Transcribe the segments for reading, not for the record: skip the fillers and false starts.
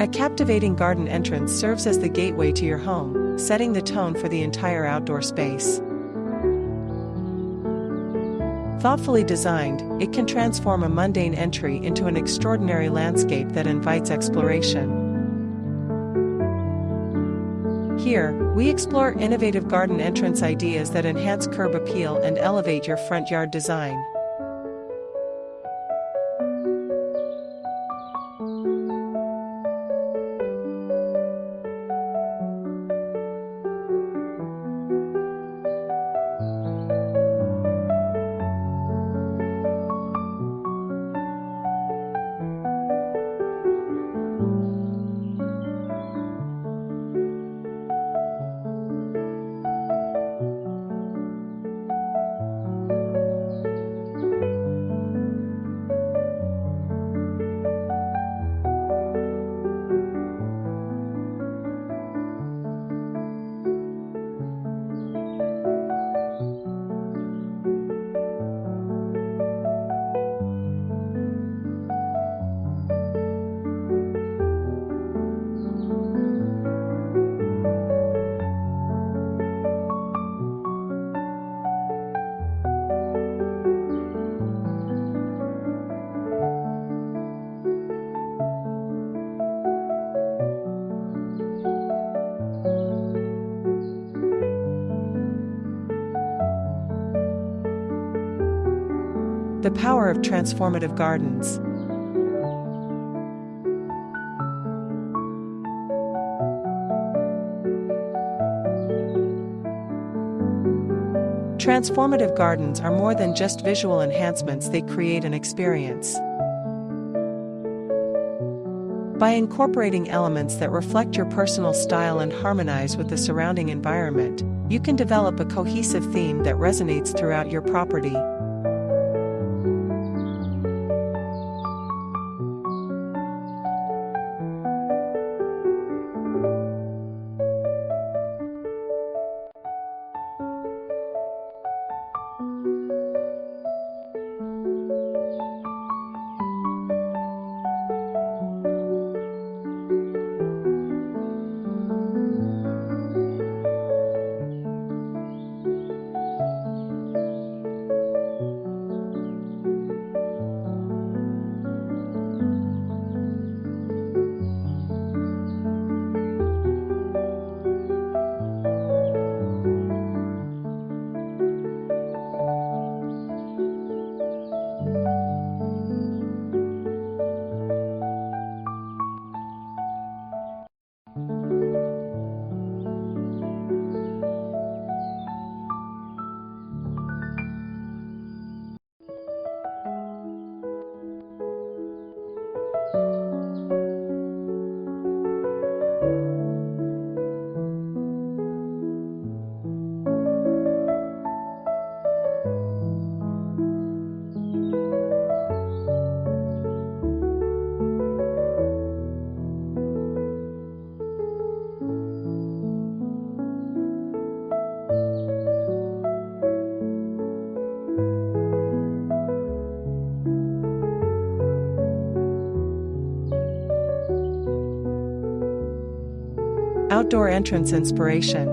A captivating garden entrance serves as the gateway to your home, setting the tone for the entire outdoor space. Thoughtfully designed, it can transform a mundane entry into an extraordinary landscape that invites exploration. Here, we explore innovative garden entrance ideas that enhance curb appeal and elevate your front yard design. The power of transformative gardens. Transformative gardens are more than just visual enhancements, they create an experience. By incorporating elements that reflect your personal style and harmonize with the surrounding environment, you can develop a cohesive theme that resonates throughout your property. Outdoor entrance inspiration.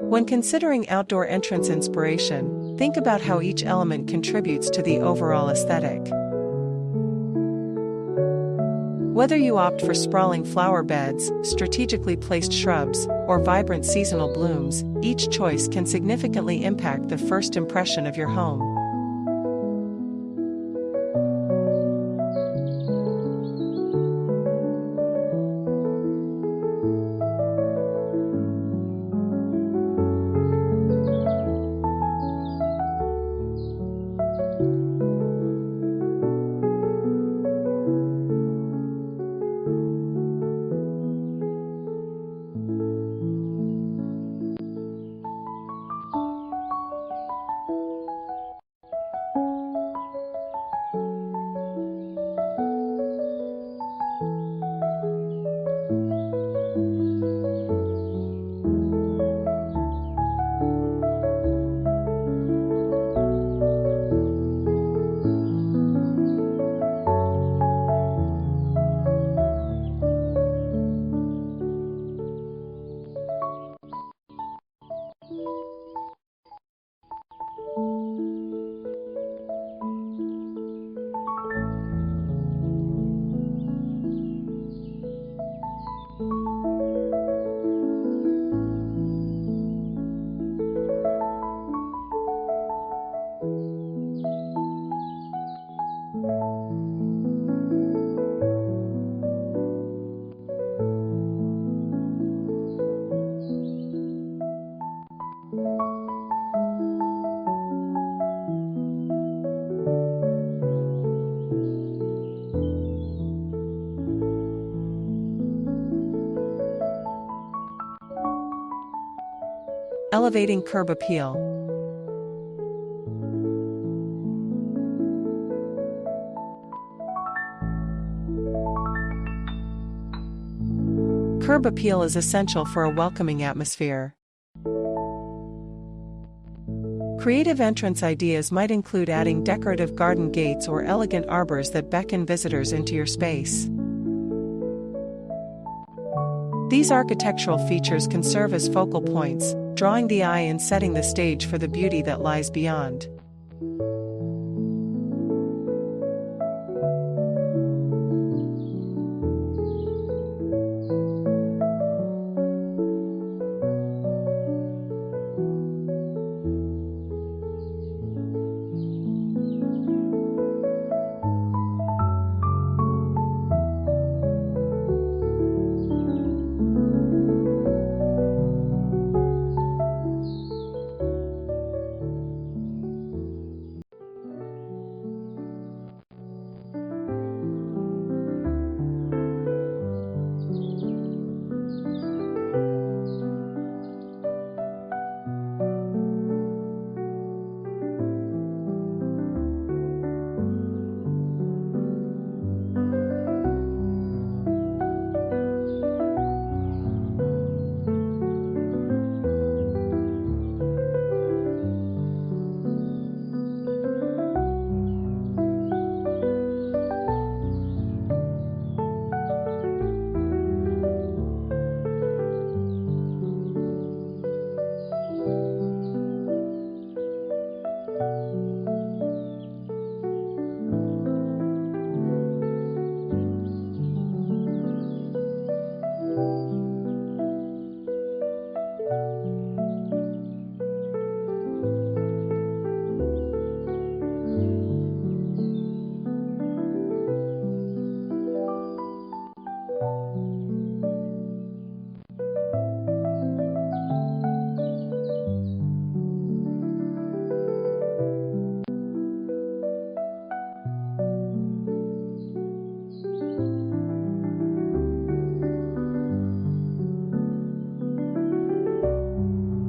When considering outdoor entrance inspiration, think about how each element contributes to the overall aesthetic. Whether you opt for sprawling flower beds, strategically placed shrubs, or vibrant seasonal blooms, each choice can significantly impact the first impression of your home. Elevating curb appeal. Curb appeal is essential for a welcoming atmosphere. Creative entrance ideas might include adding decorative garden gates or elegant arbors that beckon visitors into your space. These architectural features can serve as focal points, drawing the eye and setting the stage for the beauty that lies beyond.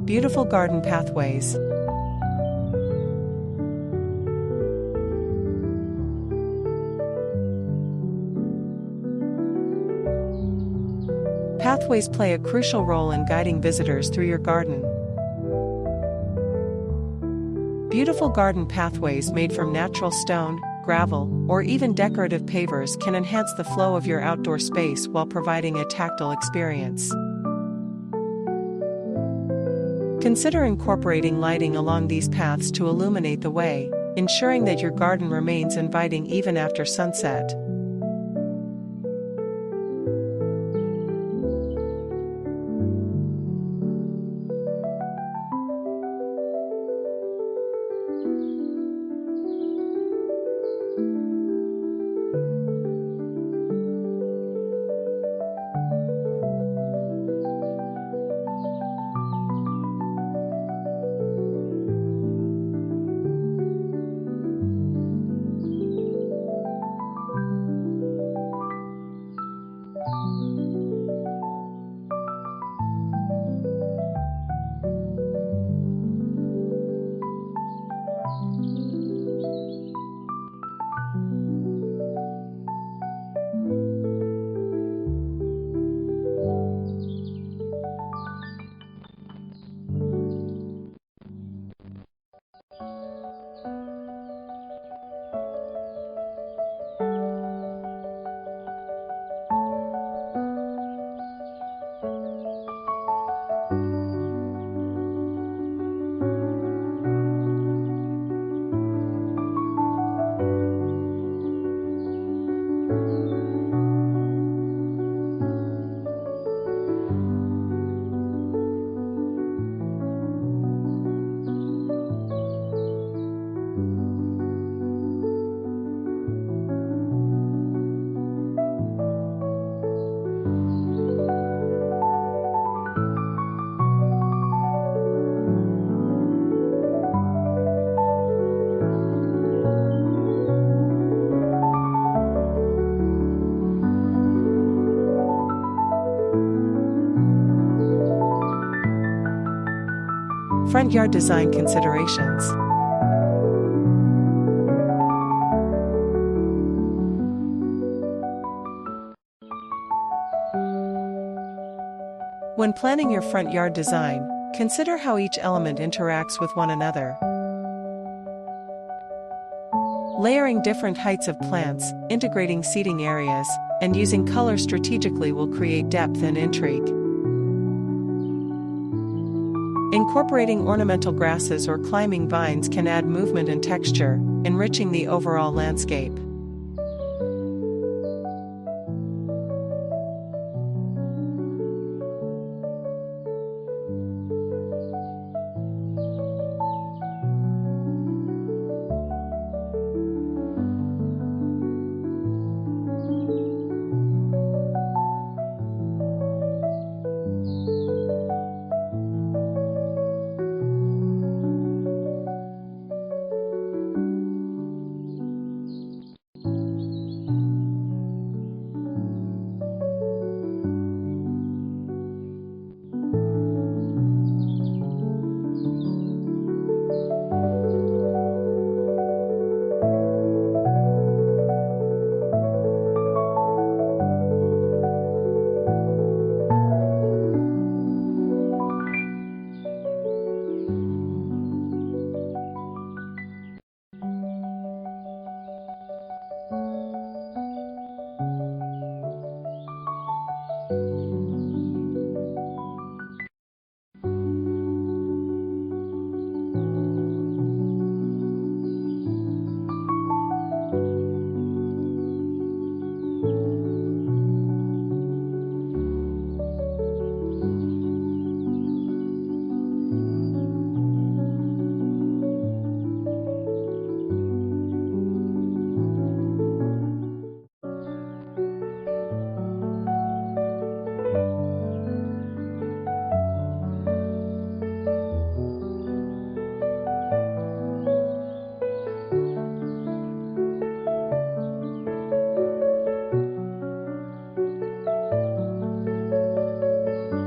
Beautiful garden pathways. Pathways play a crucial role in guiding visitors through your garden. Beautiful garden pathways made from natural stone, gravel, or even decorative pavers can enhance the flow of your outdoor space while providing a tactile experience. Consider incorporating lighting along these paths to illuminate the way, ensuring that your garden remains inviting even after sunset. Front yard design considerations. When planning your front yard design, consider how each element interacts with one another. Layering different heights of plants, integrating seating areas, and using color strategically will create depth and intrigue. Incorporating ornamental grasses or climbing vines can add movement and texture, enriching the overall landscape.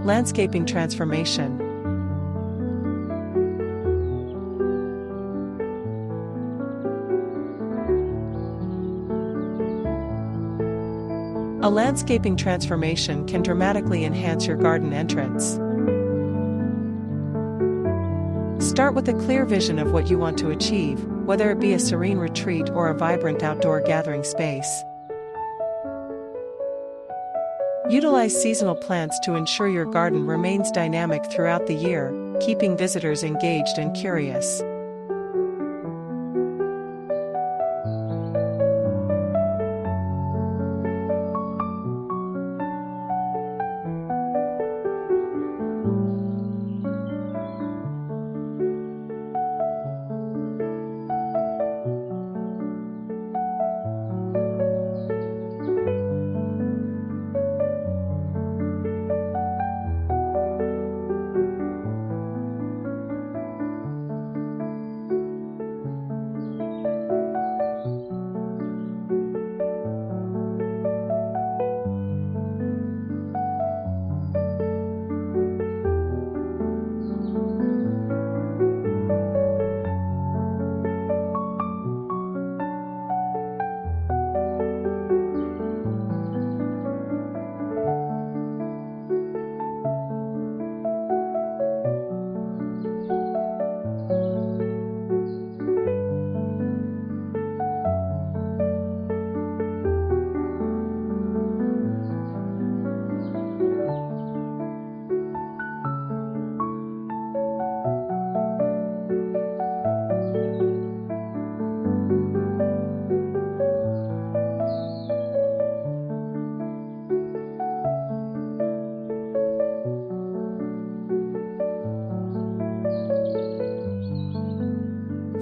Landscaping transformation. A landscaping transformation can dramatically enhance your garden entrance. Start with a clear vision of what you want to achieve, whether it be a serene retreat or a vibrant outdoor gathering space. Utilize seasonal plants to ensure your garden remains dynamic throughout the year, keeping visitors engaged and curious.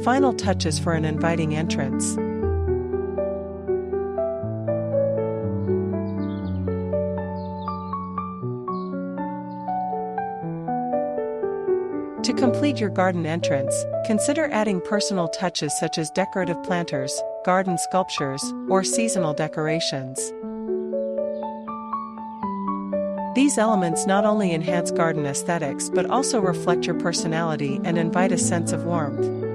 Final touches for an inviting entrance. To complete your garden entrance, consider adding personal touches such as decorative planters, garden sculptures, or seasonal decorations. These elements not only enhance garden aesthetics but also reflect your personality and invite a sense of warmth.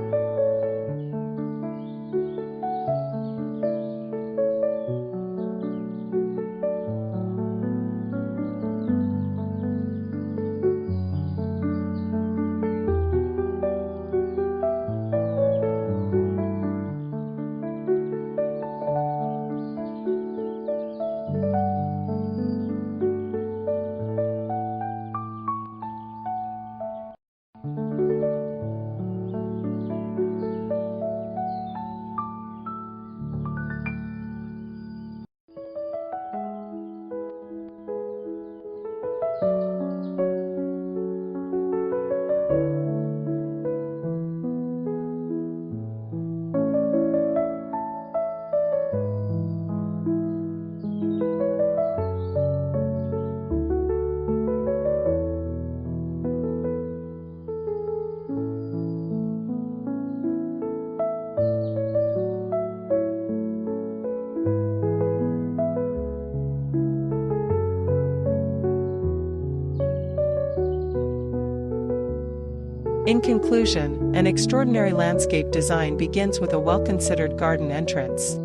In conclusion, an extraordinary landscape design begins with a well-considered garden entrance.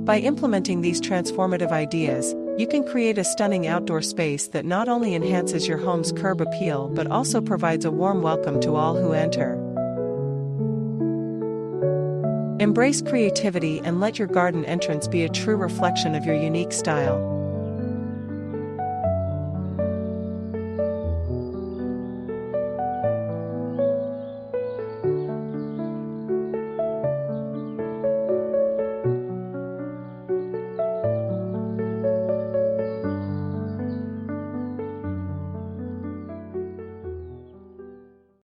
By implementing these transformative ideas, you can create a stunning outdoor space that not only enhances your home's curb appeal but also provides a warm welcome to all who enter. Embrace creativity and let your garden entrance be a true reflection of your unique style.